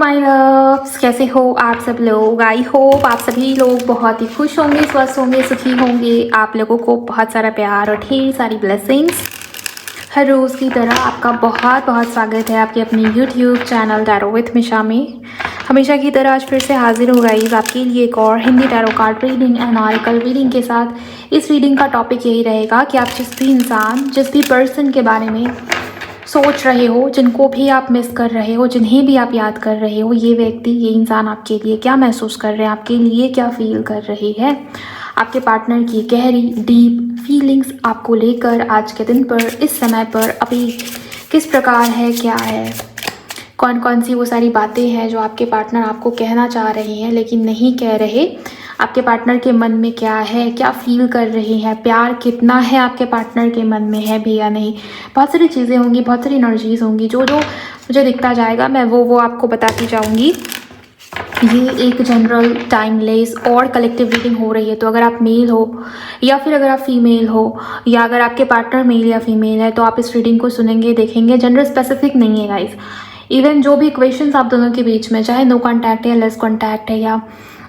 My loves, कैसे हो आप सब लोग। आई होप आप सभी लोग बहुत ही खुश होंगे, स्वस्थ होंगे, सुखी होंगे। आप लोगों को बहुत सारा प्यार और ढेर सारी ब्लेसिंग्स। हर रोज़ की तरह आपका बहुत बहुत स्वागत है आपके अपने यूट्यूब चैनल टैरो विथ मिशा में। हमेशा की तरह आज फिर से हाजिर हो गाइस आपके लिए एक और Hindi tarot card reading and oracle reading के साथ। इस रीडिंग का टॉपिक यही रहेगा कि आप जिस भी इंसान, जिस भी पर्सन के बारे में सोच रहे हो, जिनको भी आप मिस कर रहे हो, जिन्हें भी आप याद कर रहे हो, ये व्यक्ति, ये इंसान आपके लिए क्या महसूस कर रहे हैं, आपके लिए क्या फील कर रही है। आपके पार्टनर की गहरी डीप फीलिंग्स आपको लेकर आज के दिन पर, इस समय पर अभी किस प्रकार है, क्या है, कौन कौन सी वो सारी बातें हैं जो आपके पार्टनर आपको कहना चाह रहे हैं लेकिन नहीं कह रहे। आपके पार्टनर के मन में क्या है, क्या फील कर रहे हैं, प्यार कितना है आपके पार्टनर के मन में है भी या नहीं। बहुत सारी चीज़ें होंगी, बहुत सारी एनर्जीज होंगी, जो जो मुझे दिखता जाएगा मैं वो आपको बताती जाऊंगी। ये एक जनरल, टाइमलेस और कलेक्टिव रीडिंग हो रही है। तो अगर आप मेल हो या फिर अगर आप फीमेल हो या अगर आपके पार्टनर मेल या फीमेल है तो आप इस रीडिंग को सुनेंगे, देखेंगे। जेंडर स्पेसिफिक नहीं है गाइस। इवन जो भी इक्वेशंस आप दोनों के बीच में, चाहे नो कॉन्टैक्ट है या लेस कॉन्टैक्ट है, या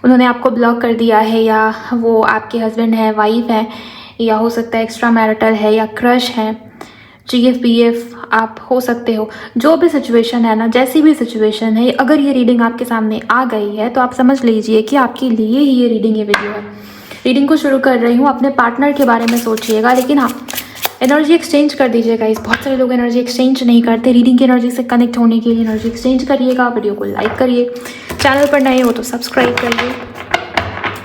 उन्होंने आपको ब्लॉक कर दिया है, या वो आपके हस्बैंड है, वाइफ है, या हो सकता है एक्स्ट्रा मैरिटल है, या क्रश है, GF आप हो सकते हो। जो भी सिचुएशन है ना, जैसी भी सिचुएशन है, अगर ये रीडिंग आपके सामने आ गई है तो आप समझ लीजिए कि आपके लिए ही ये रीडिंग, ये वीडियो है। रीडिंग को शुरू कर रही हूँ। अपने पार्टनर के बारे में सोचिएगा, लेकिन हाँ, एनर्जी एक्सचेंज कर दीजिएगा। इस बहुत सारे लोग एनर्जी एक्सचेंज नहीं करते। रीडिंग की एनर्जी से कनेक्ट होने के लिए एनर्जी एक्सचेंज करिएगा। वीडियो को लाइक करिए, चैनल पर नए हो तो सब्सक्राइब करिए,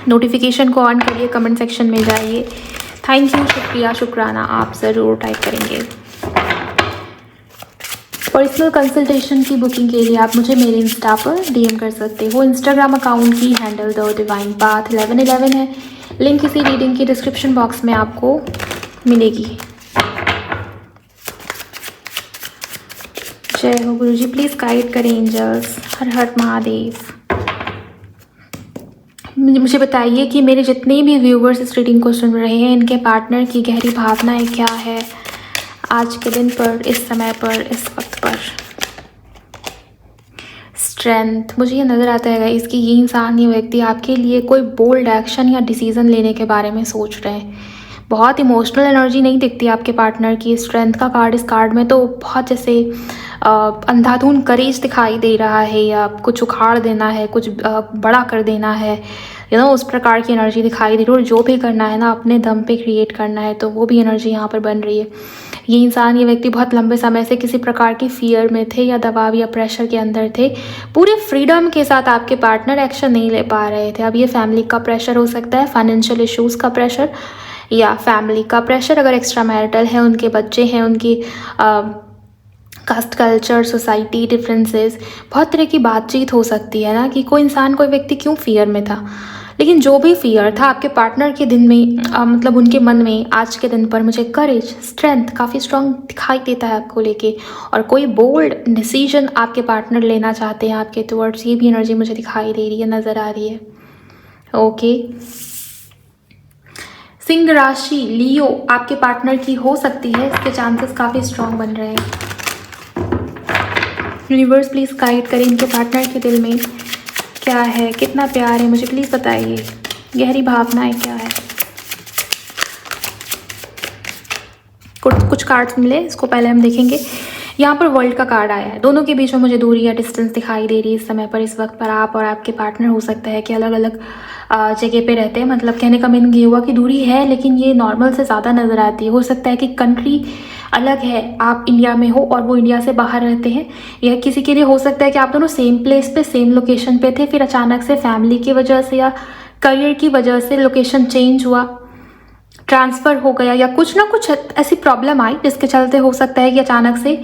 नोटिफिकेशन को ऑन करिए, कमेंट सेक्शन में जाइए। थैंक यू, शुक्रिया, शुक्राना आप ज़रूर टाइप करेंगे। पर्सनल कंसल्टेशन की बुकिंग के लिए आप मुझे मेरे इंस्टा पर DM कर सकते हो। इंस्टाग्राम अकाउंट की हैंडल द डिवाइन पाथ 1111 है। लिंक इसी रीडिंग की डिस्क्रिप्शन बॉक्स में आपको मिलेगी। जय हो गुरुजी, प्लीज़ गाइड करें एंजल्स। हर हर महादेव। मुझे बताइए कि मेरे जितने भी व्यूवर्स इस रीडिंग को सुन रहे हैं, इनके पार्टनर की गहरी भावनाएं क्या है आज के दिन पर, इस समय पर, इस वक्त पर। स्ट्रेंथ, मुझे ये नज़र आता है इसकी, ये इंसान, ये व्यक्ति आपके लिए कोई बोल्ड एक्शन या डिसीज़न लेने के बारे में सोच रहे हैं। बहुत इमोशनल एनर्जी नहीं दिखती आपके पार्टनर की। स्ट्रेंथ का कार्ड इस कार्ड में तो बहुत जैसे अंधाधुंध करेज दिखाई दे रहा है, या कुछ उखाड़ देना है, कुछ बड़ा कर देना है, उस प्रकार की एनर्जी दिखाई दे रही है। और जो भी करना है ना, अपने दम पे क्रिएट करना है, तो वो भी एनर्जी यहाँ पर बन रही है। ये इंसान, ये व्यक्ति बहुत लंबे समय से किसी प्रकार की फियर में थे, या दबाव या प्रेशर के अंदर थे। पूरे फ्रीडम के साथ आपके पार्टनर एक्शन नहीं ले पा रहे थे। अब ये फैमिली का प्रेशर हो सकता है, फाइनेंशियल इश्यूज़ का प्रेशर, या फैमिली का प्रेशर। अगर एक्स्ट्रा मैरिटल है, उनके बच्चे हैं, उनकी कास्ट, कल्चर, सोसाइटी डिफरेंसेस, बहुत तरह की बातचीत हो सकती है ना, कि कोई इंसान, कोई व्यक्ति क्यों फियर में था। लेकिन जो भी फियर था आपके पार्टनर के दिन में, मतलब उनके मन में आज के दिन पर मुझे करेज, स्ट्रेंथ काफ़ी स्ट्रांग दिखाई देता है आपको लेके। और कोई बोल्ड डिसीजन आपके पार्टनर लेना चाहते हैं आपके टुवर्ड्स, ये भी एनर्जी मुझे दिखाई दे रही है, नज़र आ रही है। ओके, सिंह राशि, लियो आपके पार्टनर की हो सकती है, इसके चांसेस काफ़ी स्ट्रांग बन रहे हैं। यूनिवर्स प्लीज़ गाइड करें, इनके पार्टनर के दिल में क्या है, कितना प्यार है, मुझे प्लीज़ बताइए। गहरी भावनाएं क्या है। कुछ कार्ड्स मिले, इसको पहले हम देखेंगे। यहाँ पर वर्ल्ड का कार्ड आया है। दोनों के बीच में मुझे दूरी या डिस्टेंस दिखाई दे रही है इस समय पर, इस वक्त पर। आप और आपके पार्टनर हो सकता है कि अलग अलग जगह पे रहते हैं। मतलब कहने का मीनिंग ये हुआ कि दूरी है, लेकिन ये नॉर्मल से ज़्यादा नज़र आती है। हो सकता है कि कंट्री अलग है, आप इंडिया में हो और वो इंडिया से बाहर रहते हैं। यह किसी के लिए हो सकता है कि आप दोनों सेम प्लेस पे, सेम लोकेशन पे थे, फिर अचानक से फैमिली की वजह से या करियर की वजह से लोकेशन चेंज हुआ, ट्रांसफ़र हो गया, या कुछ ना कुछ ऐसी प्रॉब्लम आई जिसके चलते हो सकता है कि अचानक से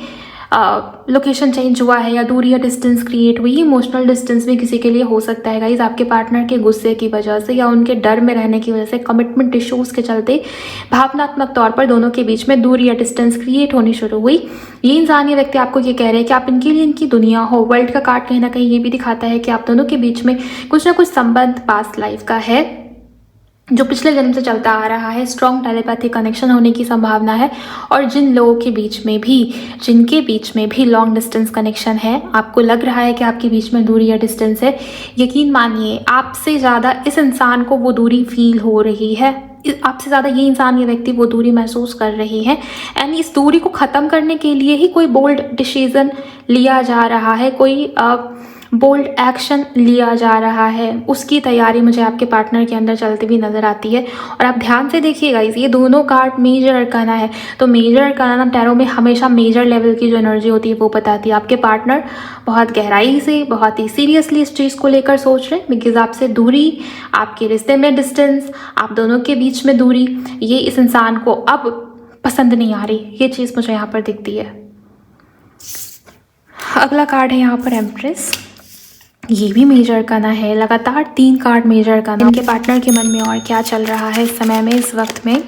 लोकेशन चेंज हुआ है, या दूरी या डिस्टेंस क्रिएट हुई। इमोशनल डिस्टेंस भी किसी के लिए हो सकता है गाइज, आपके पार्टनर के गुस्से की वजह से या उनके डर में रहने की वजह से, कमिटमेंट इश्यूज़ के चलते भावनात्मक तौर पर दोनों के बीच में दूरी या डिस्टेंस क्रिएट होनी शुरू हुई। ये इंसान, ये व्यक्ति आपको ये कह रहे हैं कि आप इनके लिए इनकी दुनिया हो। वर्ल्ड का कार्ड कहीं ना कहीं ये भी दिखाता है कि आप दोनों के बीच में कुछ ना कुछ संबंध पास्ट लाइफ का है, जो पिछले जन्म से चलता आ रहा है, स्ट्रॉन्ग टेलीपैथिक कनेक्शन होने की संभावना है। और जिन लोगों के बीच में भी, जिनके बीच में भी लॉन्ग डिस्टेंस कनेक्शन है, आपको लग रहा है कि आपके बीच में दूरी या डिस्टेंस है, यकीन मानिए आपसे ज़्यादा इस इंसान को वो दूरी फील हो रही है, आपसे ज़्यादा ये इंसान, ये व्यक्ति वो दूरी महसूस कर रही है। एंड इस दूरी को ख़त्म करने के लिए ही कोई बोल्ड डिसीज़न लिया जा रहा है, कोई बोल्ड एक्शन लिया जा रहा है, उसकी तैयारी मुझे आपके पार्टनर के अंदर चलती हुई नज़र आती है। और आप ध्यान से देखिएगा, ये दोनों कार्ड मेजर अरकाना है, तो मेजर अरकाना टैरो में हमेशा मेजर लेवल की जो एनर्जी होती है वो बताती है। आपके पार्टनर बहुत गहराई से, बहुत ही सीरियसली इस चीज़ को लेकर सोच रहे हैं, बिकॉज आपसे दूरी, आपके रिश्ते में डिस्टेंस, आप दोनों के बीच में दूरी, ये इस इंसान को अब पसंद नहीं आ रही, ये चीज़ मुझे यहाँ पर दिखती है। अगला कार्ड है यहाँ पर एम्प्रेस, ये भी मेजर करना है। लगातार 3 कार्ड मेजर करना। इनके पार्टनर के मन में और क्या चल रहा है इस समय में, इस वक्त में।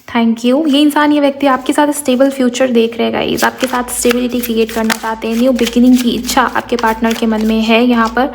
Thank you. ये इंसान, ये व्यक्ति आपके साथ स्टेबल फ्यूचर देख रहे गाइस, आपके साथ स्टेबिलिटी क्रिएट करना चाहते हैं, न्यू बिगिनिंग की इच्छा आपके पार्टनर के मन में है। यहाँ पर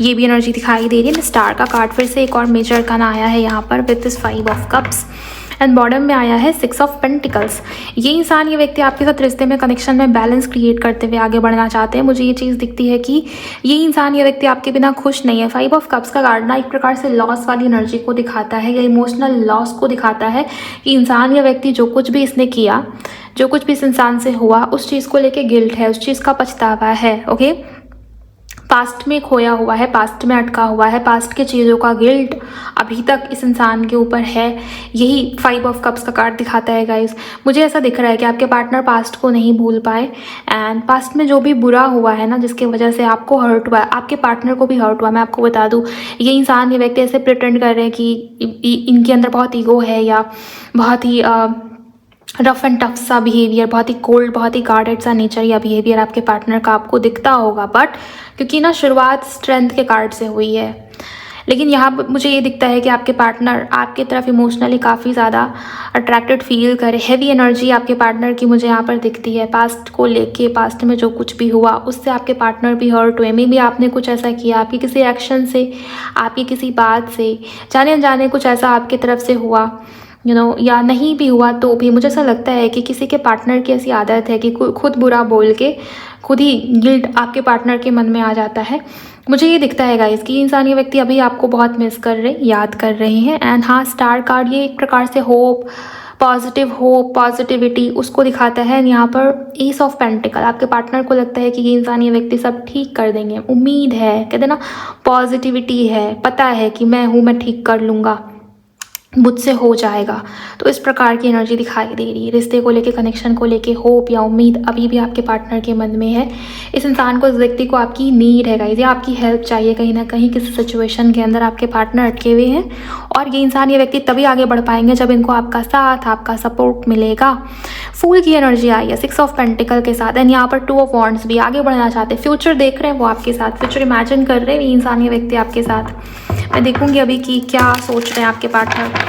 ये भी एनर्जी दिखाई दे रही है। स्टार का कार्ड फिर से एक और मेजर करना आया है यहाँ पर with this 5 of cups and bottom में आया है 6 ऑफ पेंटिकल्स। ये इंसान, ये व्यक्ति आपके साथ रिश्ते में, कनेक्शन में बैलेंस क्रिएट करते हुए आगे बढ़ना चाहते हैं। मुझे ये चीज़ दिखती है कि ये इंसान, ये व्यक्ति आपके बिना खुश नहीं है। 5 ऑफ कप्स का कार्ड ना एक प्रकार से लॉस वाली एनर्जी को दिखाता है, या इमोशनल लॉस को दिखाता है कि इंसान या व्यक्ति जो कुछ भी इसने किया, जो कुछ भी इस इंसान से हुआ, उस चीज़ को लेके गिल्ट है, उस चीज़ का पछतावा है। ओके, पास्ट में खोया हुआ है, पास्ट में अटका हुआ है, पास्ट के चीज़ों का गिल्ट अभी तक इस इंसान के ऊपर है। यही 5 ऑफ कप्स का कार्ड दिखाता है गाइस। मुझे ऐसा दिख रहा है कि आपके पार्टनर पास्ट को नहीं भूल पाए, एंड पास्ट में जो भी बुरा हुआ है ना, जिसकी वजह से आपको हर्ट हुआ है, आपके पार्टनर को भी हर्ट हुआ। मैं आपको बता दूँ, ये इंसान, ये व्यक्ति ऐसे प्रिटेंड कर रहे हैं कि इनके अंदर बहुत ईगो है, या बहुत ही रफ एंड टफ सा बिहेवियर, बहुत ही कोल्ड, बहुत ही गार्डेड सा नेचर या बिहेवियर आपके पार्टनर का आपको दिखता होगा। बट क्योंकि ना शुरुआत स्ट्रेंथ के कार्ड से हुई है, लेकिन यहाँ मुझे ये दिखता है कि आपके पार्टनर आपकी तरफ इमोशनली काफ़ी ज़्यादा अट्रैक्टेड फील करे। हैवी एनर्जी आपके पार्टनर की मुझे यहाँ पर दिखती है। पास्ट को लेके, पास्ट में जो कुछ भी हुआ उससे आपके पार्टनर भी हर्ट हुए। मे बी आपने कुछ ऐसा किया, आपकी किसी एक्शन से, आपकी किसी बात से, जाने अनजाने कुछ ऐसा आपकी तरफ से हुआ, या नहीं भी हुआ तो भी मुझे ऐसा लगता है कि किसी के पार्टनर की ऐसी आदत है कि खुद बुरा बोल के खुद ही गिल्ट आपके पार्टनर के मन में आ जाता है। मुझे ये दिखता है गाइस कि इंसान, ये व्यक्ति अभी आपको बहुत मिस कर रहे, याद कर रहे हैं। एंड हाँ, स्टार कार्ड ये एक प्रकार से होप, पॉजिटिविटी उसको दिखाता है। यहाँ पर एस ऑफ पेंटिकल, आपके पार्टनर को लगता है कि ये इंसान, ये व्यक्ति सब ठीक कर देंगे, उम्मीद है, कहते ना पॉजिटिविटी है, पता है कि मैं हूँ, मैं ठीक कर लूँगा, मुझसे हो जाएगा। तो इस प्रकार की एनर्जी दिखाई दे रही है। रिश्ते को लेके, कनेक्शन को लेके होप या उम्मीद अभी भी आपके पार्टनर के मन में है। इस इंसान को, इस व्यक्ति को आपकी नीड है गाइस, या आपकी हेल्प चाहिए कहीं ना कहीं, किसी सिचुएशन के अंदर आपके पार्टनर अटके हुए हैं। और ये इंसान, ये व्यक्ति तभी आगे बढ़ पाएंगे जब इनको आपका साथ, आपका सपोर्ट मिलेगा। फूल की एनर्जी आई है 6 ऑफ पेंटिकल के साथ। एंड यहाँ पर 2 ऑफ वॉन्ड्स भी, आगे बढ़ना चाहते हैं, फ्यूचर देख रहे हैं वो आपके साथ, फ्यूचर इमेजिन कर रहे हैं ये इंसान, ये व्यक्ति आपके साथ। मैं देखूंगी अभी कि क्या सोच रहे हैं आपके पार्टनर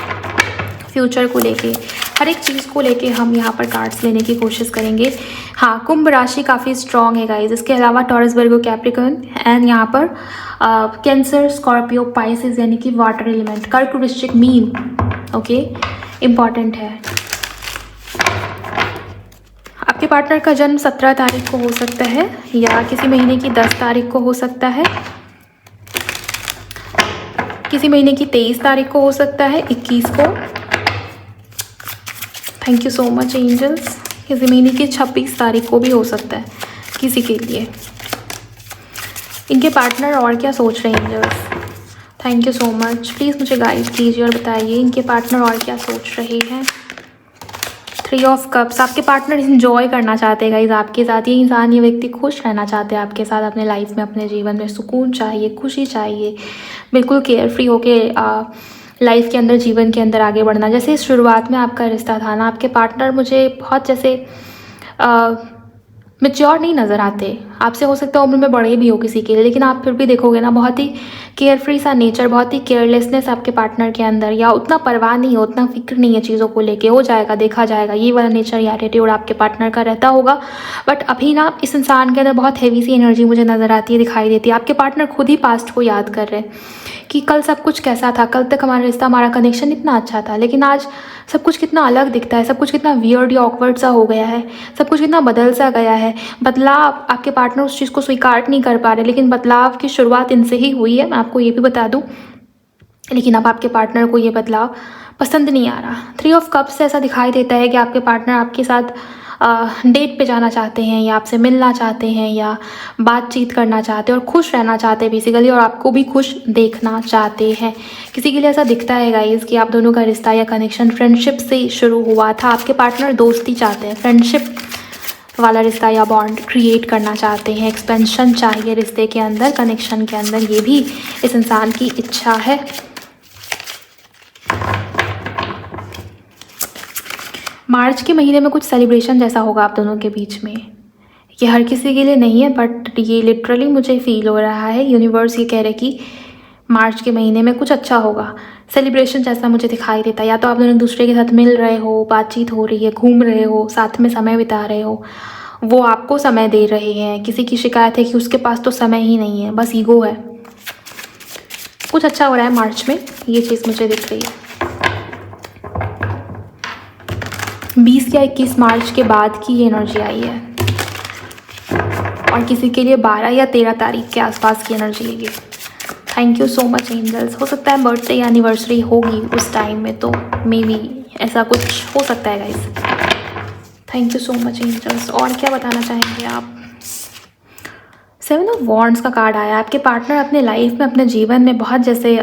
फ्यूचर को लेके। हर एक चीज़ को लेके हम यहाँ पर कार्ड्स लेने की कोशिश करेंगे। हाँ, कुंभ राशि काफ़ी स्ट्रॉन्ग है गाइज। इसके अलावा टॉरस, वर्गो, कैप्रिकॉर्न एंड यहाँ पर कैंसर, स्कॉर्पियो, पाइसेस यानी कि वाटर एलिमेंट, कर्क, वृश्चिक, मीन। ओके, इम्पॉर्टेंट है। आपके पार्टनर का जन्म 17 तारीख को हो सकता है, या किसी महीने की 10 तारीख को हो सकता है, किसी महीने की 23 तारीख को हो सकता है, 21 को। Thank you so much angels. किसी महीने की 26 तारीख को भी हो सकता है किसी के लिए। इनके पार्टनर और क्या सोच रहे हैं angels? Thank you so much. Please मुझे गाइड कीजिए और बताइए इनके पार्टनर और क्या सोच रहे हैं। 3 ऑफ कप्स, आपके पार्टनर इंजॉय करना चाहते हैं गाइज आपके साथ। ये इंसान, ये व्यक्ति खुश रहना चाहते हैं आपके साथ, अपने लाइफ में, अपने जीवन में सुकून चाहिए, खुशी चाहिए, बिल्कुल केयर फ्री होके लाइफ के अंदर, जीवन के अंदर आगे बढ़ना। जैसे शुरुआत में आपका रिश्ता था ना, आपके पार्टनर मुझे बहुत जैसे मैच्योर नहीं नज़र आते। आपसे हो सकता है उम्र में बड़े भी हो किसी के लिए, लेकिन आप फिर भी देखोगे ना बहुत ही केयरफ्री सा नेचर, बहुत ही केयरलेसनेस आपके पार्टनर के अंदर, या उतना परवाह नहीं है, उतना फिक्र नहीं है चीज़ों को लेके, हो जाएगा देखा जाएगा, ये वाला नेचर या एटीट्यूड आपके पार्टनर का रहता होगा। बट अभी ना इस इंसान के अंदर बहुत हैवी सी एनर्जी मुझे नज़र आती है, दिखाई देती है। आपके पार्टनर खुद ही पास्ट को याद कर रहे हैं कि कल सब कुछ कैसा था, कल तक हमारा रिश्ता, हमारा कनेक्शन इतना अच्छा था, लेकिन आज सब कुछ कितना अलग दिखता है, सब कुछ कितना वियर्ड या ऑकवर्ड सा हो गया है, सब कुछ कितना बदल सा गया है। बदलाव, आपके पार्टनर उस चीज़ को स्वीकार नहीं कर पा रहे, लेकिन बदलाव की शुरुआत इनसे ही हुई है, मैं आपको ये भी बता दूं। लेकिन अब आपके पार्टनर को ये बदलाव पसंद नहीं आ रहा। 3 ऑफ कप्स से ऐसा दिखाई देता है कि आपके पार्टनर आपके साथ डेट पे जाना चाहते हैं, या आपसे मिलना चाहते हैं, या बातचीत करना चाहते हैं, और खुश रहना चाहते हैं बेसिकली, और आपको भी खुश देखना चाहते हैं। किसी के लिए ऐसा दिखता है गाइस कि आप दोनों का रिश्ता या कनेक्शन फ्रेंडशिप से शुरू हुआ था। आपके पार्टनर दोस्ती चाहते हैं, फ्रेंडशिप वाला रिश्ता या बॉन्ड क्रिएट करना चाहते हैं, एक्सपेंशन चाहिए रिश्ते के अंदर, कनेक्शन के अंदर, ये भी इस इंसान की इच्छा है। मार्च के महीने में कुछ सेलिब्रेशन जैसा होगा आप दोनों के बीच में। ये हर किसी के लिए नहीं है, बट ये लिटरली मुझे फील हो रहा है। यूनिवर्स ये कह रहे कि मार्च के महीने में कुछ अच्छा होगा, सेलिब्रेशन जैसा मुझे दिखाई देता है। या तो आप दोनों एक दूसरे के साथ मिल रहे हो, बातचीत हो रही है, घूम रहे हो, साथ में समय बिता रहे हो, वो आपको समय दे रहे हैं। किसी की शिकायत है कि उसके पास तो समय ही नहीं है, बस ईगो है। कुछ अच्छा हो रहा है मार्च में, ये चीज़ मुझे दिख रही है। 20 या 21 मार्च के बाद की ये एनर्जी आई है, और किसी के लिए 12 या 13 तारीख के आसपास की एनर्जी है ये। Thank you so much angels. हो सकता है बर्थडे या एनिवर्सरी होगी उस टाइम में, तो मे बी ऐसा कुछ हो सकता है guys. Thank you so much angels. और क्या बताना चाहेंगे आप? 7 ऑफ वॉन्ड्स का कार्ड आया। आपके पार्टनर अपने लाइफ में, अपने जीवन में बहुत जैसे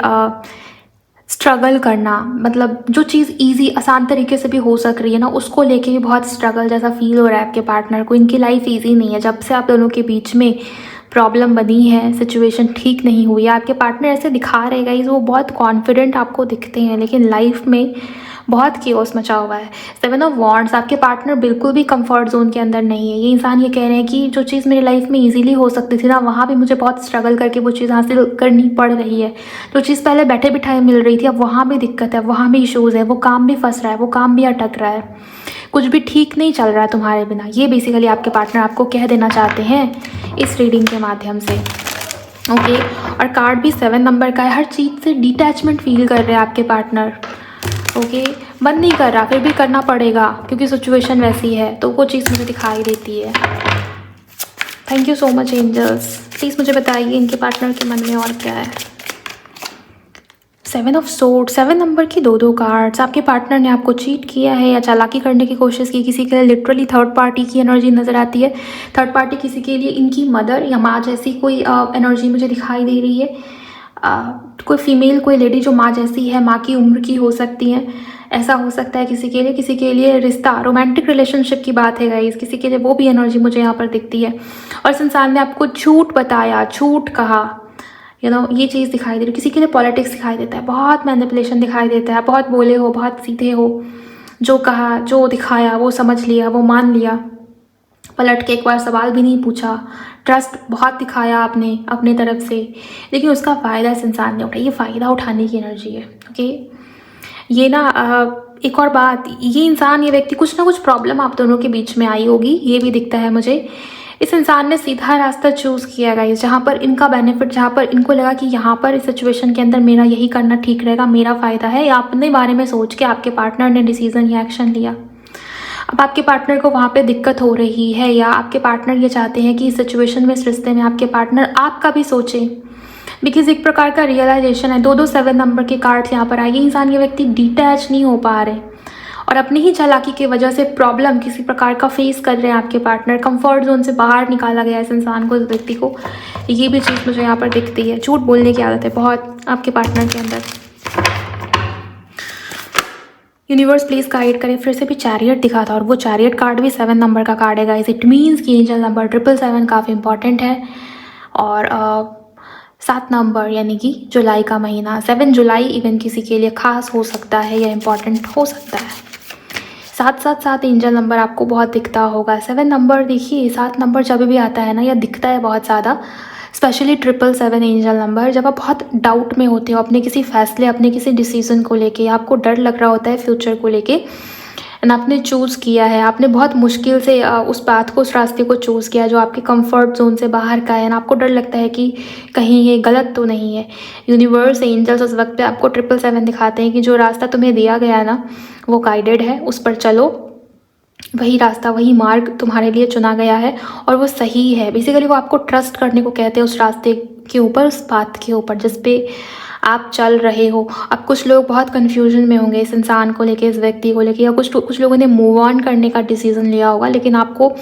स्ट्रगल करना, मतलब जो चीज़ इजी आसान तरीके से भी हो सक रही है ना, उसको लेके भी बहुत स्ट्रगल जैसा फील हो रहा है आपके पार्टनर को। इनकी लाइफ इजी नहीं है। जब से आप दोनों के बीच में प्रॉब्लम बनी है, सिचुएशन ठीक नहीं हुई है, आपके पार्टनर ऐसे दिखा रहे गाइस, वो बहुत कॉन्फिडेंट आपको दिखते हैं, लेकिन लाइफ में बहुत कियोस मचा हुआ है। 7 ऑफ वॉन्ड्स, आपके पार्टनर बिल्कुल भी कंफर्ट जोन के अंदर नहीं है। ये इंसान ये कह रहे हैं कि जो चीज़ मेरी लाइफ में इजीली हो सकती थी ना, वहाँ भी मुझे बहुत स्ट्रगल करके वो चीज़ हासिल करनी पड़ रही है। जो चीज़ पहले बैठे बिठाए मिल रही थी, अब वहाँ भी दिक्कत है, वहाँ भी इशूज़ है, वो काम भी फंस रहा है, वो काम भी अटक रहा है, कुछ भी ठीक नहीं चल रहा है तुम्हारे बिना। ये बेसिकली आपके पार्टनर आपको कह देना चाहते हैं इस रीडिंग के माध्यम से। ओके, और कार्ड भी 7 नंबर का है। हर चीज़ से डिटैचमेंट फील कर रहे हैं आपके पार्टनर। ओके, मन नहीं कर रहा, फिर भी करना पड़ेगा क्योंकि सिचुएशन वैसी है, तो वो चीज़ मुझे दिखाई देती है। Thank you so much angels. Please मुझे बताइए इनके पार्टनर के मन में और क्या है। 7 ऑफ सोर्ड्स, 7 नंबर की 2 कार्ड्स। आपके पार्टनर ने आपको चीट किया है या चालाकी करने की कोशिश की। किसी के लिए लिटरली थर्ड पार्टी की एनर्जी नज़र आती है। थर्ड पार्टी किसी के लिए इनकी मदर या माँ जैसी कोई एनर्जी मुझे दिखाई दे रही है। कोई फीमेल, कोई लेडी जो माँ जैसी है, माँ की उम्र की हो सकती है, ऐसा हो सकता है किसी के लिए। किसी के लिए रिश्ता, रोमांटिक रिलेशनशिप की बात है गाइस, किसी के लिए वो भी एनर्जी मुझे यहाँ पर दिखती है। और इस इंसान ने आपको झूठ बताया, झूठ कहा, ये चीज़ दिखाई दे रही है। किसी के लिए पॉलिटिक्स दिखाई देता है, बहुत मैनिपुलेशन दिखाई देता है, बहुत बोले हो, बहुत सीधे हो, जो कहा, जो दिखाया वो समझ लिया, वो मान लिया, पलट के एक बार सवाल भी नहीं पूछा। ट्रस्ट बहुत दिखाया आपने अपने तरफ से, लेकिन उसका फ़ायदा इस इंसान ने उठाया। ये फ़ायदा उठाने की एनर्जी है। ओके, ये ना एक और बात, ये इंसान, ये व्यक्ति, कुछ ना कुछ प्रॉब्लम आप दोनों के बीच में आई होगी, ये भी दिखता है मुझे। इस इंसान ने सीधा रास्ता चूज़ किया गाइस, जहाँ पर इनका बेनिफिट, जहाँ पर इनको लगा कि यहाँ पर इस सिचुएशन के अंदर मेरा यही करना ठीक रहेगा, मेरा फ़ायदा है, या अपने बारे में सोच के आपके पार्टनर ने डिसीज़न या एक्शन लिया। अब आपके पार्टनर को वहाँ पे दिक्कत हो रही है, या आपके पार्टनर ये चाहते हैं कि इस सिचुएशन में, इस रिश्ते में आपके पार्टनर आपका भी सोचे, बिकॉज एक प्रकार का रियलाइजेशन है। 2 7 नंबर के कार्ड्स यहाँ पर आए। ये इंसान, ये व्यक्ति डिटैच नहीं हो पा रहे और अपनी ही चालाकी की वजह से प्रॉब्लम किसी प्रकार का फेस कर रहे हैं आपके पार्टनर। कंफर्ट जोन से बाहर निकाला गया इस इंसान को, इस व्यक्ति को। ये भी चीज़ मुझे यहाँ पर दिखती है। झूठ बोलने की आदत है बहुत आपके पार्टनर के अंदर। यूनिवर्स प्लीज़ गाइड करे। फिर से भी चैरियट दिखा था, और वो चैरियट कार्ड भी 7 नंबर का कार्ड है गाइस। इट मीन्स कि एंजल नंबर 777 काफ़ी इंपॉर्टेंट है। और 7 नंबर यानी कि जुलाई का महीना, 7 जुलाई इवन किसी के लिए ख़ास हो सकता है या इम्पॉर्टेंट हो सकता है। 777 एंजल नंबर आपको बहुत दिखता होगा। 7 नंबर देखिए, 7 नंबर जब भी आता है ना या दिखता है बहुत ज़्यादा, स्पेशली 777 एंजल नंबर, जब आप बहुत डाउट में होते हो अपने किसी फैसले, अपने किसी डिसीज़न को लेके, आपको डर लग रहा होता है फ्यूचर को लेके, एंड आपने चूज़ किया है, आपने बहुत मुश्किल से उस बात को, उस रास्ते को चूज़ किया जो आपके कंफर्ट जोन से बाहर का है, एंड आपको डर लगता है कि कहीं ये गलत तो नहीं है। यूनिवर्स, एंजल्स उस वक्त पे आपको 777 दिखाते हैं कि जो रास्ता तुम्हें दिया गया है ना, वो गाइडेड है, उस पर चलो, वही रास्ता, वही मार्ग तुम्हारे लिए चुना गया है और वो सही है। बेसिकली वो आपको ट्रस्ट करने को कहते हैं उस रास्ते के ऊपर, उस पाथ के ऊपर जिस पे आप चल रहे हो। अब कुछ लोग बहुत कन्फ्यूजन में होंगे इस इंसान को लेके, इस व्यक्ति को लेके, या कुछ लोगों ने मूव ऑन करने का डिसीज़न लिया होगा, लेकिन आपको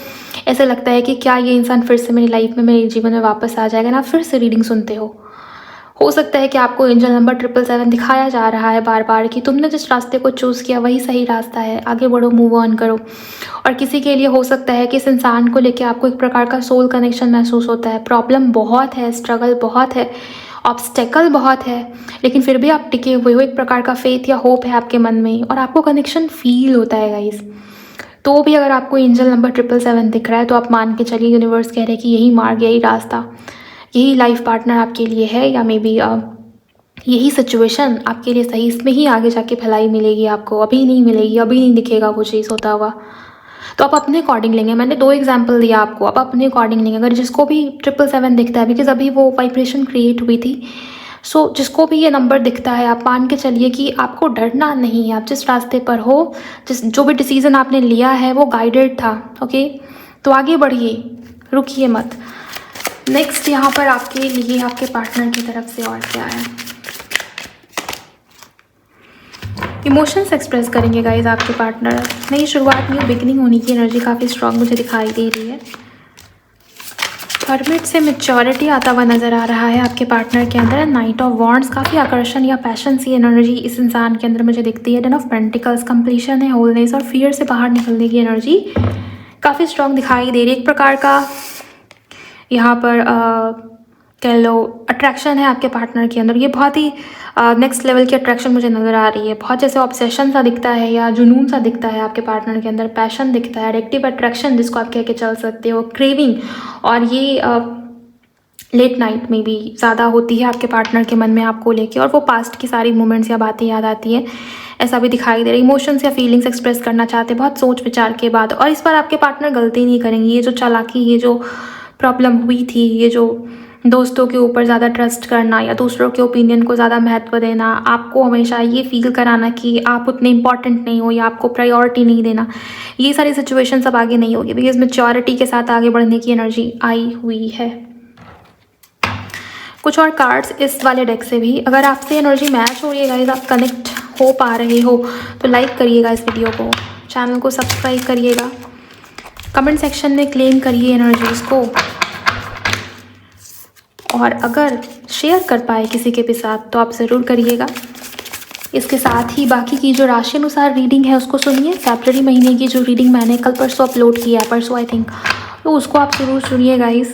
ऐसा लगता है कि क्या ये इंसान फिर से मेरी लाइफ में, मेरे जीवन में वापस आ जाएगा ना। फिर से रीडिंग सुनते हो सकता है कि आपको एंजल नंबर 777 दिखाया जा रहा है बार बार कि तुमने जिस रास्ते को चूज़ किया वही सही रास्ता है, आगे बढ़ो, मूव ऑन करो। और किसी के लिए हो सकता है कि इस इंसान को लेके आपको एक प्रकार का सोल कनेक्शन महसूस होता है। प्रॉब्लम बहुत है, स्ट्रगल बहुत है, ऑब्स्टेकल बहुत है, लेकिन फिर भी आप टिके हुए हो। एक प्रकार का फेथ या होप है आपके मन में और आपको कनेक्शन फील होता है गाइस। तो भी अगर आपको एंजल नंबर 777 दिख रहा है तो आप मान के चलिए यूनिवर्स कह रहे हैं कि यही मार्ग, यही रास्ता, यही लाइफ पार्टनर आपके लिए है, या मे बी यही सिचुएशन आपके लिए सही, इसमें ही आगे जाके भलाई मिलेगी आपको, अभी नहीं मिलेगी, अभी नहीं दिखेगा वो चीज़ होता हुआ। तो आप अपने अकॉर्डिंग लेंगे। मैंने 2 एग्जाम्पल दिया आपको, आप अपने अकॉर्डिंग लेंगे। अगर जिसको भी 777 दिखता है, बिकॉज अभी वो वाइब्रेशन क्रिएट हुई थी, सो जिसको भी ये नंबर दिखता है, आप मान के चलिए कि आपको डरना नहीं है। आप जिस रास्ते पर हो, जो भी डिसीज़न आपने लिया है वो गाइडेड था। ओके, तो आगे बढ़िए, रुकिए मत। नेक्स्ट यहाँ पर आपके लिए आपके पार्टनर की तरफ से और क्या है। इमोशंस एक्सप्रेस करेंगे गाइज आपके पार्टनर। नई शुरुआत, न्यू बिगिनिंग होने की एनर्जी काफ़ी स्ट्रांग मुझे दिखाई दे रही है। हर्मिट से मैच्योरिटी आता हुआ नज़र आ रहा है आपके पार्टनर के अंदर। नाइट ऑफ वॉन्ड्स, काफ़ी आकर्षण या पैशन सी एनर्जी इस इंसान के अंदर मुझे दिखती है। 10 ऑफ पेंटिकल्स, कंप्लीशन है, होलनेस और फियर से बाहर निकलने की एनर्जी काफ़ी स्ट्रांग दिखाई दे रही है। एक प्रकार का यहाँ पर कह लो अट्रैक्शन है आपके पार्टनर के अंदर। ये बहुत ही नेक्स्ट लेवल की अट्रैक्शन मुझे नज़र आ रही है। बहुत जैसे ऑब्सेशन सा दिखता है या जुनून सा दिखता है आपके पार्टनर के अंदर। पैशन दिखता है, एडिक्टिव अट्रैक्शन जिसको आप कह के चल सकते हो, क्रेविंग, और ये लेट नाइट में भी ज़्यादा होती है आपके पार्टनर के मन में आपको लेके, और वो पास्ट की सारी मोमेंट्स या बातें याद आती है, ऐसा भी दिखाई दे रहा है। इमोशंस या फीलिंग्स एक्सप्रेस करना चाहते हैं बहुत सोच विचार के बाद, और इस बार आपके पार्टनर गलती नहीं करेंगे। ये जो चालाकी, ये जो प्रॉब्लम हुई थी, ये जो दोस्तों के ऊपर ज़्यादा ट्रस्ट करना या दूसरों के ओपिनियन को ज़्यादा महत्व देना, आपको हमेशा ये फील कराना कि आप उतने इंपॉर्टेंट नहीं हो या आपको प्रायोरिटी नहीं देना, ये सारी सिचुएशन सब आगे नहीं होगी, बिकॉज मैच्योरिटी के साथ आगे बढ़ने की एनर्जी आई हुई है। कुछ और कार्ड्स इस वाले डेक से भी, अगर आपसे एनर्जी मैच हो रही है गाइस, आप कनेक्ट हो पा रहे हो तो लाइक करिएगा इस वीडियो को, चैनल को सब्सक्राइब करिएगा, कमेंट सेक्शन में क्लेम करिए एनर्जीज को, और अगर शेयर कर पाए किसी के भी साथ तो आप ज़रूर करिएगा। इसके साथ ही बाकी की जो राशि अनुसार रीडिंग है उसको सुनिए। फरवरी महीने की जो रीडिंग मैंने कल परसों अपलोड किया है, परसों आई थिंक, तो उसको आप ज़रूर सुनिए गाइस,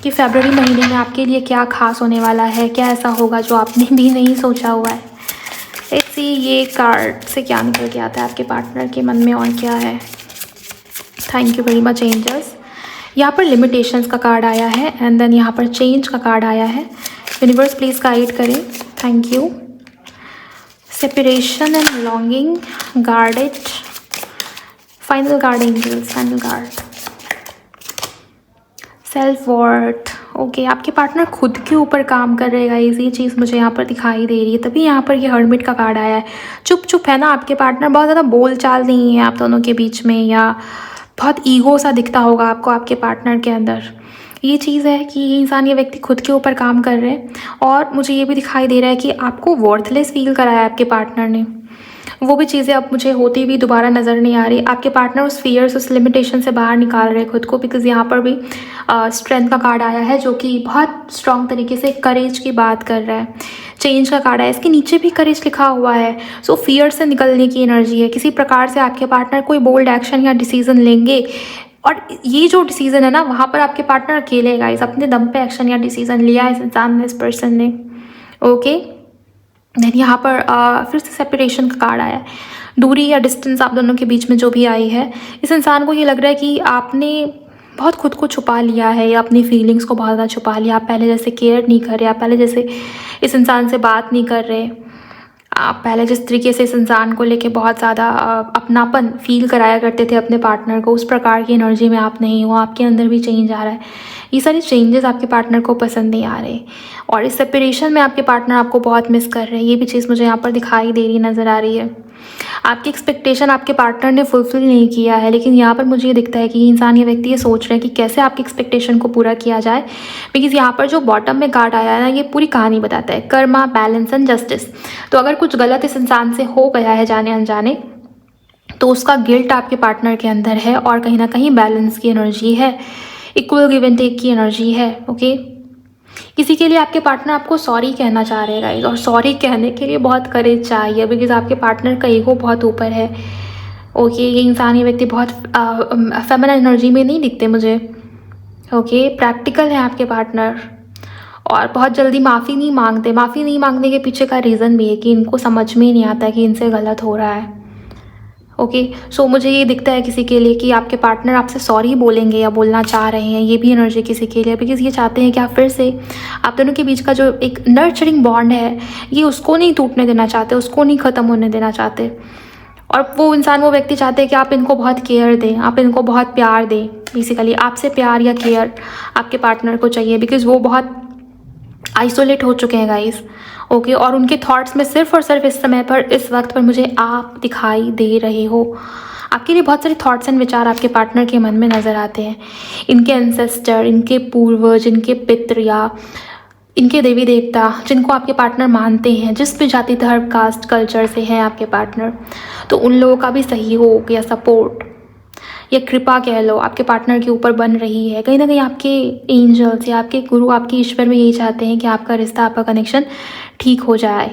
कि फरवरी महीने में आपके लिए क्या खास होने वाला है, क्या ऐसा होगा जो आपने भी नहीं सोचा हुआ है। लेट्स सी ये कार्ड से क्या निकल के आता है आपके पार्टनर के मन में और क्या है। Thank you very much angels. यहाँ पर लिमिटेशंस का कार्ड आया है, एंड देन यहाँ पर चेंज का कार्ड आया है। यूनिवर्स प्लीज़ गाइड करें, thank you. Separation and longing, guarded, final card angels, final card, self worth. Okay, आपके पार्टनर खुद के ऊपर काम कर रहेगा, ये चीज़ मुझे यहाँ पर दिखाई दे रही है, तभी यहाँ पर ये हर्मिट का कार्ड आया है। चुप चुप है ना आपके पार्टनर, बहुत ज़्यादा बोल चाल नहीं है आप दोनों के बीच में, या बहुत ईगो सा दिखता होगा आपको आपके पार्टनर के अंदर। ये चीज़ है कि ये इंसान, ये व्यक्ति खुद के ऊपर काम कर रहे हैं, और मुझे ये भी दिखाई दे रहा है कि आपको वर्थलेस फील कराया आपके पार्टनर ने। वो भी चीज़ें अब मुझे होती हुई दोबारा नज़र नहीं आ रही। आपके पार्टनर उस फियर्स, उस लिमिटेशन से बाहर निकाल रहे हैं खुद को, बिकॉज यहाँ पर भी स्ट्रेंथ का कार्ड आया है जो कि बहुत स्ट्रॉन्ग तरीके से करेज की बात कर रहा है। चेंज का कार्ड है, इसके नीचे भी करेज लिखा हुआ है। सो फियर से निकलने की एनर्जी है। किसी प्रकार से आपके पार्टनर कोई बोल्ड एक्शन या डिसीजन लेंगे, और ये जो डिसीजन है ना, वहाँ पर आपके पार्टनर अकेले है गाइस, अपने दम पे एक्शन या डिसीजन लिया है इस इंसान ने, इस पर्सन ने। ओके, देन यहाँ पर फिर से सेपरेशन का कार्ड आया है। दूरी या डिस्टेंस आप दोनों के बीच में जो भी आई है, इस इंसान को ये लग रहा है कि आपने बहुत खुद को छुपा लिया है या अपनी फीलिंग्स को बहुत ज़्यादा छुपा लिया। आप पहले जैसे केयर नहीं कर रहे, आप पहले जैसे इस इंसान से बात नहीं कर रहे, आप पहले जिस तरीके से इस इंसान को लेके बहुत ज़्यादा अपनापन फील कराया करते थे अपने पार्टनर को, उस प्रकार की एनर्जी में आप नहीं हो। आपके अंदर भी चेंज आ रहा है। ये सारी चेंजेस आपके पार्टनर को पसंद नहीं आ रहे और इस सेपरेशन में आपके पार्टनर आपको बहुत मिस कर रहे हैं। ये भी चीज़ मुझे यहाँ पर दिखाई दे रही नज़र आ रही है। आपकी एक्सपेक्टेशन आपके पार्टनर ने फुलफिल नहीं किया है, लेकिन यहाँ पर मुझे ये दिखता है कि ये इंसान, ये व्यक्ति ये सोच रहे हैं कि कैसे आपकी एक्सपेक्टेशन को पूरा किया जाए। बिकॉज यहाँ पर जो बॉटम में कार्ड आया है ना, ये पूरी कहानी बताता है, कर्मा, बैलेंस एंड जस्टिस। तो अगर कुछ गलत इस इंसान से हो गया है जाने अनजाने, तो उसका गिल्ट आपके पार्टनर के अंदर है और कहीं ना कहीं बैलेंस की एनर्जी है, इक्वल गिव एंड टेक की एनर्जी है। ओके, किसी के लिए आपके पार्टनर आपको सॉरी कहना चाह रहे हैं गाइस, और सॉरी कहने के लिए बहुत करेज चाहिए बिकॉज आपके पार्टनर का ईगो बहुत ऊपर है। ओके, ये इंसान, ये व्यक्ति बहुत फेमिनिन एनर्जी में नहीं दिखते मुझे। ओके, प्रैक्टिकल है आपके पार्टनर और बहुत जल्दी माफ़ी नहीं मांगते। माफ़ी नहीं मांगने के पीछे का रीज़न भी है कि इनको समझ में ही नहीं आता कि इनसे गलत हो रहा है। ओके, सो मुझे ये दिखता है किसी के लिए कि आपके पार्टनर आपसे सॉरी बोलेंगे या बोलना चाह रहे हैं। ये भी एनर्जी किसी के लिए, बिकॉज ये चाहते हैं कि आप फिर से, आप दोनों के बीच का जो एक नर्चरिंग बॉन्ड है, ये उसको नहीं टूटने देना चाहते, उसको नहीं ख़त्म होने देना चाहते। और वो इंसान, वो व्यक्ति चाहते हैं कि आप इनको बहुत केयर दें, आप इनको बहुत प्यार दें। बेसिकली आपसे प्यार या केयर आपके पार्टनर को चाहिए बिकॉज वो बहुत आइसोलेट हो चुके हैं गाइस। ओके, और उनके थॉट्स में सिर्फ और सिर्फ इस समय पर, इस वक्त पर मुझे आप दिखाई दे रहे हो। आपके लिए बहुत सारे थॉट्स एंड विचार आपके पार्टनर के मन में नज़र आते हैं। इनके एंसेस्टर, इनके पूर्वज, इनके पितृ या इनके देवी देवता जिनको आपके पार्टनर मानते हैं, जिस भी जाति, धर्म, कास्ट, कल्चर से हैं आपके पार्टनर, तो उन लोगों का भी सहयोग या सपोर्ट या कृपा कह लो आपके पार्टनर के ऊपर बन रही है। कहीं ना कहीं आपके एंजल्स या आपके गुरु, आपके ईश्वर में यही चाहते हैं कि आपका रिश्ता, आपका कनेक्शन ठीक हो जाए।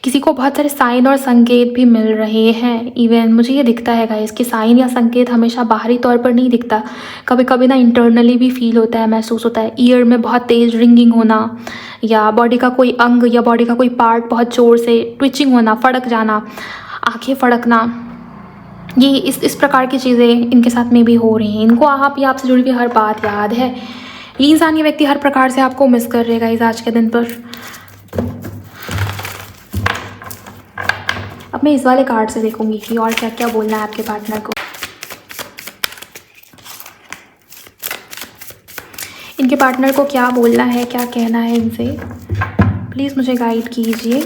किसी को बहुत सारे साइन और संकेत भी मिल रहे हैं। इवन मुझे ये दिखता है गाइस कि साइन या संकेत हमेशा बाहरी तौर पर नहीं दिखता, कभी कभी ना इंटरनली भी फील होता है, महसूस होता है। ईयर में बहुत तेज रिंगिंग होना या बॉडी का कोई अंग या बॉडी का कोई पार्ट बहुत ज़ोर से ट्विचिंग होना, फड़क जाना, आंखें फड़कना, ये इस प्रकार की चीज़ें इनके साथ में भी हो रही हैं। इनको आप या आपसे जुड़ी हुई हर बात याद है। ये इंसान, ये व्यक्ति हर प्रकार से आपको मिस कर रहेगा इस आज के दिन पर। अब मैं इस वाले कार्ड से देखूंगी कि और क्या क्या बोलना है आपके पार्टनर को। इनके पार्टनर को क्या बोलना है, क्या कहना है इनसे, प्लीज़ मुझे गाइड कीजिए।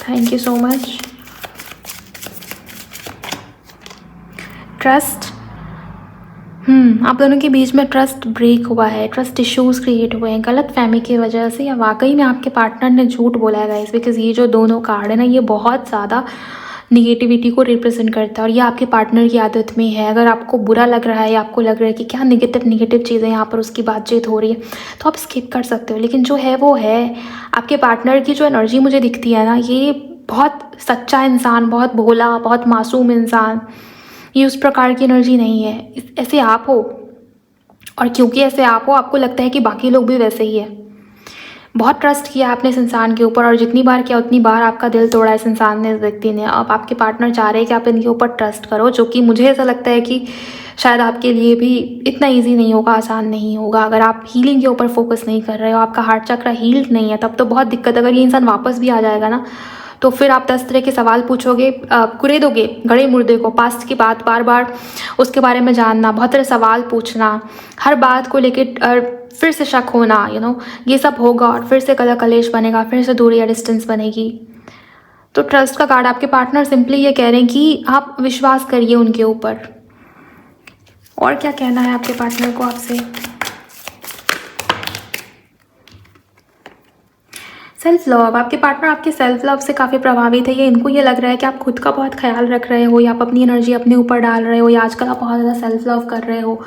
Thank you so much. Trust, आप दोनों के बीच में ट्रस्ट ब्रेक हुआ है, ट्रस्ट इश्यूज क्रिएट हुए हैं गलत फहमी की वजह से, या वाकई में आपके पार्टनर ने झूठ बोला है गाइस। बिकॉज ये जो दोनों कार्ड है ना, ये बहुत ज़्यादा निगेटिविटी को रिप्रेजेंट करता है और ये आपके पार्टनर की आदत में है। अगर आपको बुरा लग रहा है या आपको लग रहा है कि क्या निगेटिव चीज़ें यहाँ पर उसकी बातचीत हो रही है, तो आप स्किप कर सकते हो। लेकिन जो है वो है, आपके पार्टनर की जो एनर्जी मुझे दिखती है ना, ये बहुत सच्चा इंसान, बहुत भोला, बहुत मासूम इंसान, ये उस प्रकार की एनर्जी नहीं है। ऐसे आप हो, और क्योंकि ऐसे आप हो, आपको लगता है कि बाकी लोग भी वैसे ही है। बहुत ट्रस्ट किया आपने इस इंसान के ऊपर और जितनी बार किया उतनी बार आपका दिल तोड़ा इस इंसान ने, इस व्यक्ति ने। अब आपके पार्टनर चाह रहे हैं कि आप इनके ऊपर ट्रस्ट करो, जो कि मुझे ऐसा लगता है कि शायद आपके लिए भी इतना ईजी नहीं होगा, आसान नहीं होगा। अगर आप हीलिंग के ऊपर फोकस नहीं कर रहे हो, आपका हार्ट चक्र हील्ड नहीं है, तब तो बहुत दिक्कत। अगर ये इंसान वापस भी आ जाएगा ना, तो फिर आप 10 तरह के सवाल पूछोगे, कुरेदोगे गड़े मुर्दे को, पास्ट की बात बार बार उसके बारे में जानना, बहुत सारे सवाल पूछना, हर बात को लेके फिर से शक होना, ये सब होगा और फिर से कलह कलेश बनेगा, फिर से दूरी या डिस्टेंस बनेगी। तो ट्रस्ट का कार्ड, आपके पार्टनर सिंपली ये कह रहे हैं कि आप विश्वास करिए उनके ऊपर। और क्या कहना है आपके पार्टनर को आपसे? सेल्फ लव, आपके पार्टनर आपके सेल्फ लव से काफ़ी प्रभावित है। ये इनको ये लग रहा है कि आप खुद का बहुत ख्याल रख रहे हो, या आप अपनी एनर्जी अपने ऊपर डाल रहे हो, या आजकल आप बहुत ज़्यादा सेल्फ लव कर रहे हो,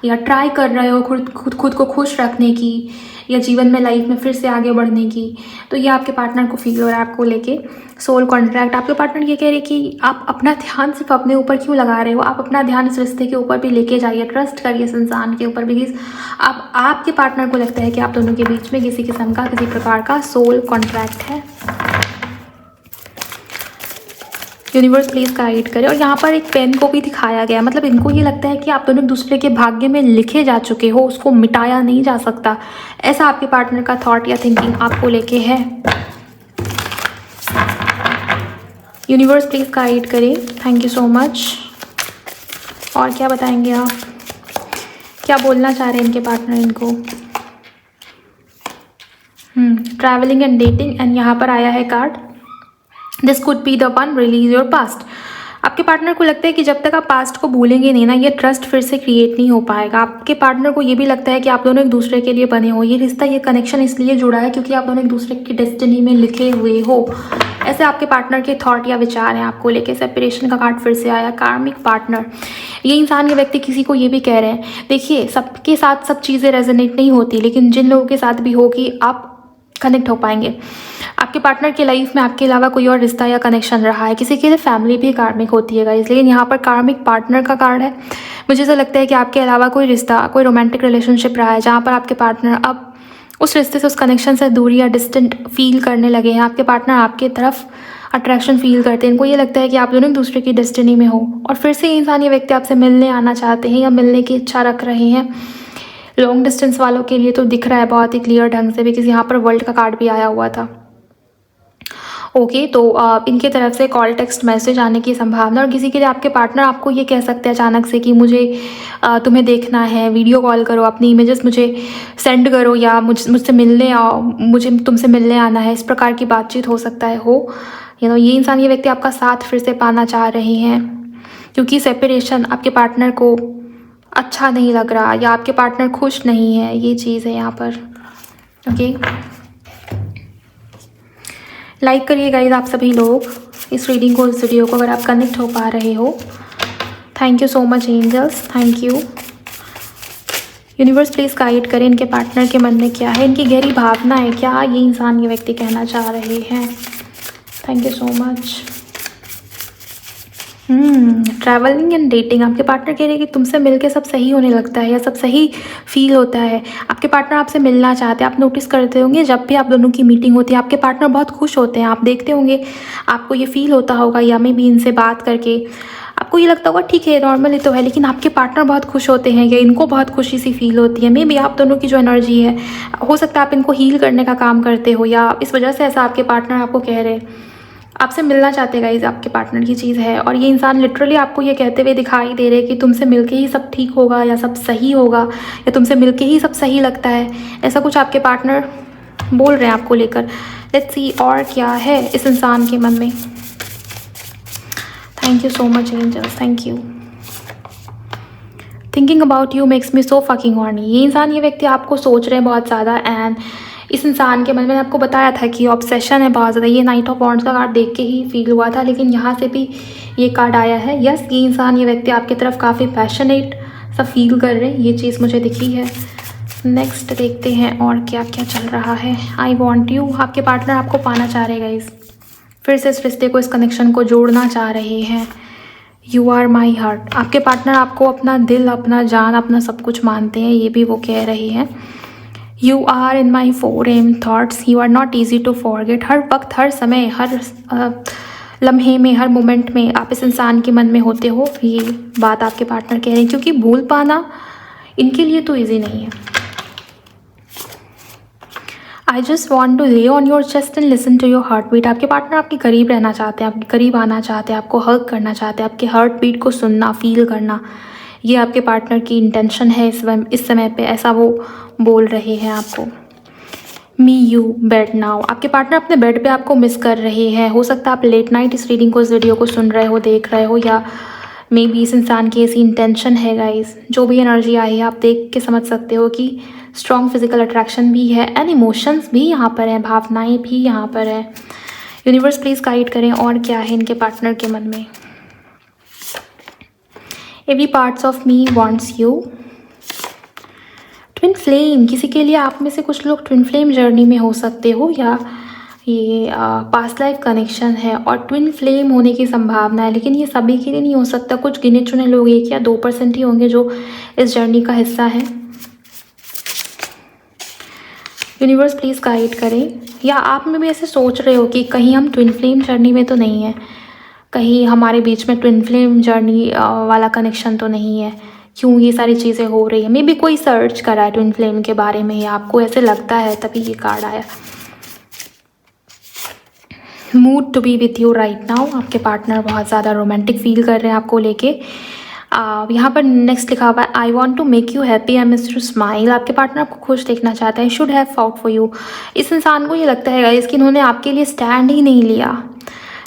या ट्राई कर रहे हो खुद को खुश रखने की, या जीवन में, लाइफ में फिर से आगे बढ़ने की। तो ये आपके पार्टनर को फील हो रहा है आपको लेके। सोल कॉन्ट्रैक्ट, आपके पार्टनर ये कह रहे हैं कि आप अपना ध्यान सिर्फ अपने ऊपर क्यों लगा रहे हो, आप अपना ध्यान इस रिश्ते के ऊपर भी लेके जाइए, ट्रस्ट करिए इस इंसान के ऊपर। बिकॉज आपके पार्टनर को लगता है कि आप दोनों के बीच में किसी किस्म का, किसी प्रकार का सोल कॉन्ट्रैक्ट है। यूनिवर्स प्लीज़ गाइड करे। और यहाँ पर एक पेन को भी दिखाया गया, मतलब इनको ये लगता है कि आप दोनों एक दूसरे के भाग्य में लिखे जा चुके हो, उसको मिटाया नहीं जा सकता। ऐसा आपके पार्टनर का थॉट या थिंकिंग आपको लेके है। यूनिवर्स प्लीज़ गाइड करे। Thank you so much. और क्या बताएंगे आप, क्या बोलना चाह रहे हैं इनके पार्टनर इनको? ट्रैवलिंग एंड डेटिंग, एंड यहाँ पर आया है card this could be the one, release your past. आपके पार्टनर को लगता है कि जब तक आप पास्ट को भूलेंगे नहीं ना, ये ट्रस्ट फिर से क्रिएट नहीं हो पाएगा। आपके पार्टनर को ये भी लगता है कि आप दोनों एक दूसरे के लिए बने हो। ये रिश्ता, ये कनेक्शन इसलिए जुड़ा है क्योंकि आप दोनों एक दूसरे की डेस्टिनी में लिखे हुए हो। ऐसे आपके पार्टनर के थॉट या विचार हैं आपको लेके। सेपरेशन का कार्ड फिर से आया, कार्मिक पार्टनर। ये इंसान, ये व्यक्ति किसी को ये भी कह रहे हैं, देखिए सबके साथ सब चीज़ें रेजोनेट नहीं होती, लेकिन जिन लोगों के साथ भी होगी आप कनेक्ट हो पाएंगे। आपके पार्टनर की लाइफ में आपके अलावा कोई और रिश्ता या कनेक्शन रहा है, किसी के लिए फैमिली भी कार्मिक होती है गाइस, लेकिन यहाँ पर कार्मिक पार्टनर का कार्ड है। मुझे ऐसा लगता है कि आपके अलावा कोई रिश्ता, कोई रोमांटिक रिलेशनशिप रहा है जहाँ पर आपके पार्टनर अब उस रिश्ते से, उस कनेक्शन से दूरी या डिस्टेंट फील करने लगे हैं। आपके पार्टनर आपके तरफ अट्रैक्शन फील करते हैं, इनको ये लगता है कि आप दोनों एक दूसरे की डेस्टिनी में हो, और फिर से ये इंसान, ये व्यक्ति आपसे मिलने आना चाहते हैं या मिलने की इच्छा रख रहे हैं। लॉन्ग डिस्टेंस वालों के लिए तो दिख रहा है बहुत ही क्लियर ढंग से, बिकॉज यहाँ पर वर्ल्ड का कार्ड भी आया हुआ था। ओके, तो इनके तरफ से कॉल, टेक्स्ट मैसेज आने की संभावना। और किसी के लिए आपके पार्टनर आपको ये कह सकते हैं अचानक से कि मुझे तुम्हें देखना है, वीडियो कॉल करो, अपनी इमेजेस मुझे सेंड करो, या मुझसे मिलने आओ, मुझे तुमसे मिलने आना है। इस प्रकार की बातचीत हो सकता है ये इंसान, ये व्यक्ति आपका साथ फिर से पाना चाह रहे हैं, क्योंकि सेपरेशन आपके पार्टनर को अच्छा नहीं लग रहा, या आपके पार्टनर खुश नहीं है, ये चीज़ है यहाँ पर। ओके, लाइक करिए गाइज आप सभी लोग इस रीडिंग को, इस वीडियो को, अगर आप कनेक्ट हो पा रहे हो। Thank you so much angels, thank you. Universe please guide करें, इनके पार्टनर के मन में क्या है, इनकी गहरी भावना है, क्या ये इंसान, ये व्यक्ति कहना चाह रहे हैं। Thank you so much. Travelling and dating, आपके पार्टनर कह रहे हैं कि तुमसे मिलके सब सही होने लगता है या सब सही फील होता है। आपके पार्टनर आपसे मिलना चाहते हैं। आप नोटिस करते होंगे जब भी आप दोनों की मीटिंग होती है, आपके पार्टनर बहुत खुश होते हैं। आप देखते होंगे, आपको ये फील होता होगा, या मे भी इनसे बात करके आपको ये लगता होगा ठीक है नॉर्मल ही तो है, लेकिन आपके पार्टनर बहुत खुश होते हैं या इनको बहुत खुशी सी फील होती है। मे बी आप दोनों की जो एनर्जी है, हो सकता है आप इनको हील करने का काम करते हो, या इस वजह से ऐसा आपके पार्टनर आपको कह रहे हैं, आपसे मिलना चाहते गाइज। आपके पार्टनर की चीज़ है, और ये इंसान लिटरली आपको ये कहते हुए दिखाई दे रहे हैं कि तुमसे मिलके ही सब ठीक होगा, या सब सही होगा, या तुमसे मिलके ही सब सही लगता है। ऐसा कुछ आपके पार्टनर बोल रहे हैं आपको लेकर। लेट्स सी और क्या है इस इंसान के मन में। Thank you so much angels, thank you. Thinking about you makes me so fucking horny. ये इंसान, ये व्यक्ति आपको सोच रहे हैं बहुत ज़्यादा, एंड इस इंसान के मन में आपको बताया था कि ऑब्सेशन है बहुत ज़्यादा। ये नाइट ऑफ वॉन्ड्स का कार्ड देख के ही फील हुआ था, लेकिन यहाँ से भी ये कार्ड आया है। यस, ये इंसान, ये व्यक्ति आपकी तरफ काफ़ी पैशनेट सा फील कर रहे हैं, ये चीज़ मुझे दिखी है। नेक्स्ट देखते हैं और क्या क्या चल रहा है। आई वॉन्ट यू, आपके पार्टनर आपको पाना चाह रहे गाइस, फिर से इस रिश्ते को, इस कनेक्शन को जोड़ना चाह रहे हैं। यू आर माई हार्ट, आपके पार्टनर आपको अपना दिल, अपना जान, अपना सब कुछ मानते हैं, ये भी वो कह रहे हैं। You are in my foremost thoughts, you are not easy to forget. हर वक्त, हर समय, हर लम्हे में, हर मोमेंट में आप इस इंसान के मन में होते हो, ये बात आपके पार्टनर कह रहे हैं, क्योंकि भूल पाना इनके लिए तो ईजी नहीं है। I just want to lay on your chest and listen to your heart beat. आपके पार्टनर आपके करीब रहना चाहते हैं, आपके करीब आना चाहते हैं, आपको हग करना चाहते हैं, आपके हार्ट बीट को सुनना, फील करना, ये आपके पार्टनर की इंटेंशन है इस समय पे, ऐसा वो बोल रहे हैं आपको। मी यू बेड नाउ, आपके पार्टनर अपने बेड पे आपको मिस कर रहे हैं। हो सकता है आप लेट नाइट इस रीडिंग को, इस वीडियो को सुन रहे हो, देख रहे हो, या मे बी इस इंसान की ऐसी इंटेंशन है गाइस। जो भी एनर्जी आई है आप देख के समझ सकते हो कि स्ट्रॉन्ग फिजिकल अट्रैक्शन भी है, एंड इमोशंस भी यहाँ पर हैं, भावनाएं भी यहाँ पर है। यूनिवर्स प्लीज़ गाइड करें और क्या है इनके पार्टनर के मन में। Every parts of me wants you. Twin flame, किसी के लिए आप में से कुछ लोग ट्विन फ्लेम जर्नी में हो सकते हो, या ये पास्ट लाइफ कनेक्शन है और ट्विन फ्लेम होने की संभावना है, लेकिन ये सभी के लिए नहीं हो सकता। कुछ गिने चुने लोग 1 या 2% ही होंगे जो इस जर्नी का हिस्सा है। यूनिवर्स प्लीज़ गाइड करें, या आप में भी ऐसे सोच रहे हो कि कहीं हम ट्विन फ्लेम जर्नी में तो नहीं है। कहीं हमारे बीच में ट्विन फ्लेम जर्नी वाला कनेक्शन तो नहीं है, क्यों ये सारी चीज़ें हो रही है। मे बी कोई सर्च करा है ट्विन फ्लेम के बारे में या आपको ऐसे लगता है, तभी ये कार्ड आया। Mood to be with you right now. आपके पार्टनर बहुत ज़्यादा रोमांटिक फील कर रहे हैं आपको लेके। यहाँ पर नेक्स्ट लिखा हुआ है I want to make you happy, I miss to smile. आपके पार्टनर आपको खुश देखना चाहते हैं। Should have fought for you. इस इंसान को ये लगता है गाइस कि इन्होंने आपके लिए स्टैंड ही नहीं लिया।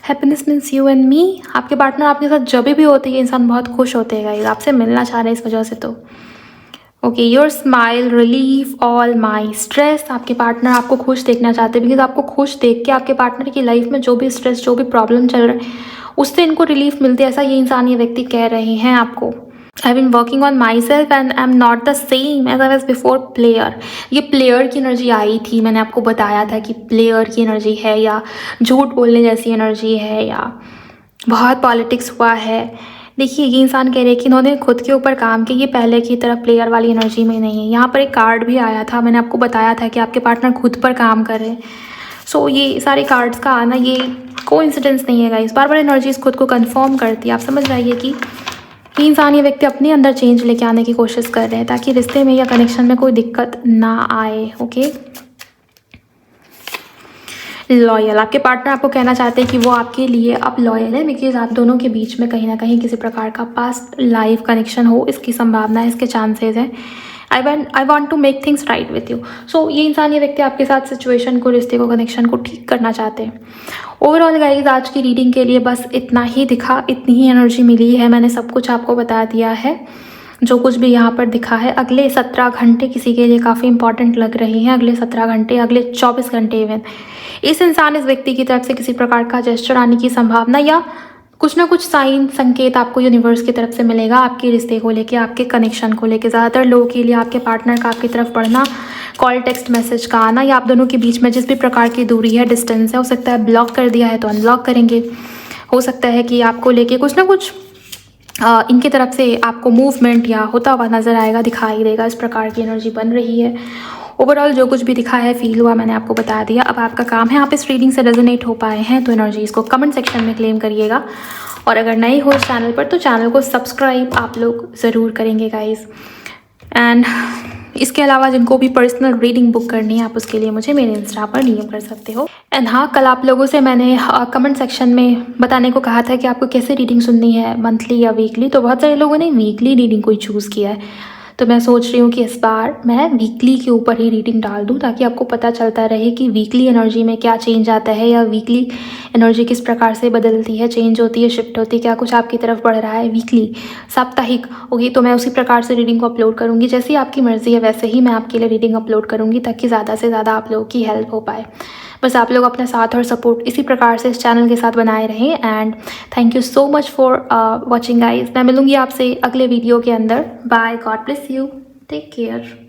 Happiness means you and me. आपके पार्टनर आपके साथ जब भी होते हैं इंसान बहुत खुश होते हैं गाइस, आपसे मिलना चाह रहे हैं इस वजह से। तो okay, your smile relieve all my stress. आपके पार्टनर आपको खुश देखना चाहते हैं, बिकॉज आपको खुश देख के आपके पार्टनर की लाइफ में जो भी स्ट्रेस, जो भी प्रॉब्लम चल रहा है, उससे इनको रिलीफ मिलती है, ऐसा ये इंसान, ये व्यक्ति कह रहे हैं आपको। I been working on myself and I am not the same as I was before player. ये प्लेयर की एनर्जी आई थी, मैंने आपको बताया था कि प्लेयर की एनर्जी है या झूठ बोलने जैसी एनर्जी है या बहुत पॉलिटिक्स हुआ है। देखिए, ये इंसान कह रहे हैं कि इन्होंने खुद के ऊपर काम किया, ये पहले की तरह प्लेयर वाली एनर्जी में नहीं है। यहाँ पर एक कार्ड भी आया था, मैंने आपको बताया था कि आपके पार्टनर खुद पर काम कर रहे हैं। सो ये सारे कार्ड्स का आना ये कोइंसिडेंस नहीं है गाइस, बार बार एनर्जीज खुद को कंफर्म करती है। आप समझ जाइए कि ये इंसान, ये व्यक्ति अपने अंदर चेंज लेके आने की कोशिश कर रहे हैं ताकि रिश्ते में या कनेक्शन में कोई दिक्कत ना आए। Okay, loyal. आपके पार्टनर आपको कहना चाहते हैं कि वो आपके लिए अब लॉयल है, बिकॉज आप दोनों के बीच में कहीं ना कहीं किसी प्रकार का पास्ट लाइफ कनेक्शन हो, इसकी संभावना है, इसके चांसेस हैं। I want to make things right with you. So ये इंसान, ये व्यक्ति आपके साथ सिचुएशन को, रिश्ते को, कनेक्शन को ठीक करना चाहते हैं। ओवरऑल गाइज, आज की रीडिंग के लिए बस इतना ही दिखा, इतनी ही एनर्जी मिली है, मैंने सब कुछ आपको बता दिया है। जो कुछ भी यहाँ पर दिखा है, अगले 17 घंटे किसी के लिए काफ़ी इंपॉर्टेंट लग रहे हैं। अगले 17 घंटे, अगले 24 घंटे इवन इस इंसान, इस व्यक्ति की तरफ से किसी प्रकार का जेस्चर आने की संभावना या कुछ ना कुछ साइन, संकेत आपको यूनिवर्स की तरफ से मिलेगा आपके रिश्ते को लेके, आपके कनेक्शन को लेके। ज़्यादातर लोगों के लिए आपके पार्टनर का आपकी तरफ बढ़ना, कॉल, टेक्स्ट मैसेज का आना, या आप दोनों के बीच में जिस भी प्रकार की दूरी है, डिस्टेंस है, हो सकता है ब्लॉक कर दिया है तो अनब्लॉक करेंगे। हो सकता है कि आपको लेके कुछ ना कुछ इनकी तरफ से आपको मूवमेंट या होता हुआ नज़र आएगा, दिखाई देगा। इस प्रकार की एनर्जी बन रही है। ओवरऑल जो कुछ भी दिखा है, फील हुआ, मैंने आपको बता दिया। अब आपका काम है, आप इस रीडिंग से रेजोनेट हो पाए हैं तो एनर्जी इसको कमेंट सेक्शन में क्लेम करिएगा। और अगर नए हो इस चैनल पर तो चैनल को सब्सक्राइब आप लोग ज़रूर करेंगे गाइस। एंड इसके अलावा जिनको भी पर्सनल रीडिंग बुक करनी है, आप उसके लिए मुझे मेरे इंस्टा पर डीएम कर सकते हो। एंड हाँ, कल आप लोगों से मैंने कमेंट सेक्शन में बताने को कहा था कि आपको कैसे रीडिंग सुननी है, मंथली या वीकली। तो बहुत सारे लोगों ने वीकली रीडिंग को ही चूज़ किया है, तो मैं सोच रही हूँ कि इस बार मैं वीकली के ऊपर ही रीडिंग डाल दूँ ताकि आपको पता चलता रहे कि वीकली एनर्जी में क्या चेंज आता है या वीकली एनर्जी किस प्रकार से बदलती है, चेंज होती है, शिफ्ट होती है, क्या कुछ आपकी तरफ बढ़ रहा है। वीकली, साप्ताहिक होगी तो मैं उसी प्रकार से रीडिंग को अपलोड करूँगी। जैसी आपकी मर्ज़ी है वैसे ही मैं आपके लिए रीडिंग अपलोड करूँगी ताकि ज़्यादा से ज़्यादा आप लोगों की हेल्प हो पाए। बस आप लोग अपना साथ और सपोर्ट इसी प्रकार से इस चैनल के साथ बनाए रहें। And thank you so much for watching guys. मैं मिलूँगी आपसे अगले वीडियो के अंदर। Bye, God bless you, take care.